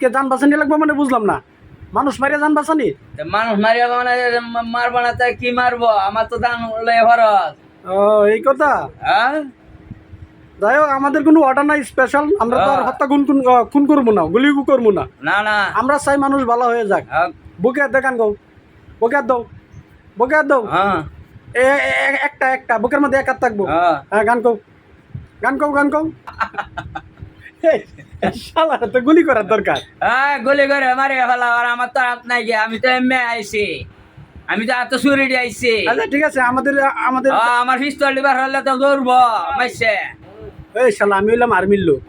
কে জান বাঁচানি লাগবে মানে বুঝলাম না। মানুষ মারিয়া জান বাঁচানি? মানুষ মারিয়া মানে মারবো না তাই কি মারবো? আমার তো দান লয়ে খরচ। ও এই কথা। হ্যাঁ যাই হোক, আমাদের কোনো অর্ডার নাই স্পেশাল। আমরা তো আর হত্যা খুন করবো না, গুলি করবো না। না না আমরা চাই মানুষ ভালো হয়ে যাক। বুকে হাত দেখান গো, বুকে হাত দাও, বুকে হাত দাও। হ্যাঁ একটা একটা বুকের মধ্যে এক হাত থাকবো। হ্যাঁ হ্যাঁ, গান কও, গান কও, গান কও। শালা তো গুলি করার দরকার। হ্যাঁ গুলি করে মারিয়া ফেলা। আর আমার তো হাত নাই গিয়ে, আমি তো এমনি আইছি, আমি তো এত সুরিটি আইছি। আচ্ছা ঠিক আছে, আমাদের আমাদের আমার পিস্তল লিবার হলে তো দৌড়বো মাইছে। এই শালা আমি হইলাম আর্মির লোক।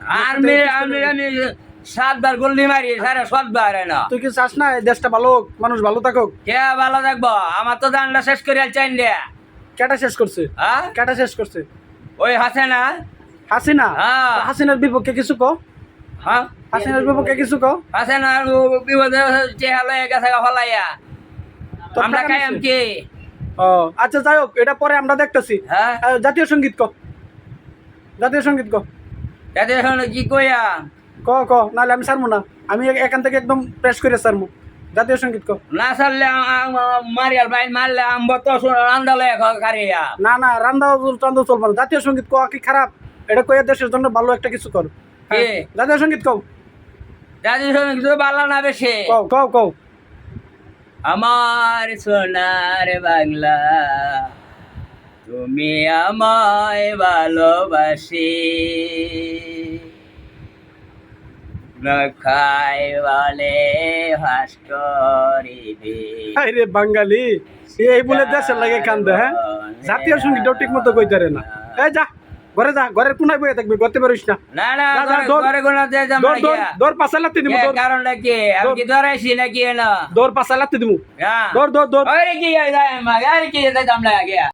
আমি 7 বার গুলি মারি, 7বার না। তুই কি চাস না এই দেশটা ভালো হোক, মানুষ ভালো থাকুক? কে ভালো থাকবো? আমার তো দানটা শেষ করে চাইন দে। কেটা শেষ করছে? হ্যাঁ কেটা শেষ করছে? ওই হাসে না। হাসিনা? হ্যাঁ। হাসিনার বিপক্ষে কিছু কো। হ্যাঁ হাসিনার বিপক্ষে কিছু কো। হাসে না বিপদে চেহালে গেছে ফলাইয়া। তোর আমরা টাকা খাইম নিছে? কি? ও আচ্ছা, যাই হোক, এটা পরে আমরা দেখতেছি। হ্যাঁ জাতীয় সঙ্গীত কো, জাতীয় সঙ্গীত কো। তাতে কি কইয়া ক ক, নাহলে আমি ছাড়বো না। আমি এখান থেকে একদম প্রেস করে ছাড়বো। জাতীয় সঙ্গীত কো। না ছাড়লে মারিয়াল বাইন মারলে আম্ব তো রান্দালে খারিয়া। না না, রান্দা টান্দা চলবো না। জাতীয় সঙ্গীত ক, কি খারাপ? এটা কয়ে দেশের জন্য ভালো একটা কিছু কর। হ্যাঁ, জাতীয় সঙ্গীত কও। জাতীয় সঙ্গীত ভালো না বেশি। কও কও কও। আমার সোনার বাংলা, তুমি আমায় ভালোবাসি, খাই বলে ভাস করিবি। আরে বাঙালি, এই বলে দেশের লাগে কান্দে। হ্যাঁ, জাতীয় সঙ্গীতটাও ঠিক মতো কইতে পারে না। এই যা ঘরে যা, ঘরের কোনায় বয়ে থাকবি, করতে পারিস না। না না যা, যা, দৌড়। ঘরে কোনা দিয়ে যাম দৌড় না দৌড় গিয়া। দৌড়, পাশা লাত্তি দিমু। দৌড় কারণটা কি? আমি কি ধরাইছি নাকি না? দৌড়, পাশা লাত্তি দিমু। হ্যাঁ দৌড় দৌড় দৌড়। ওরে কি যাই মা, আরে কি যাই যাম না গিয়া।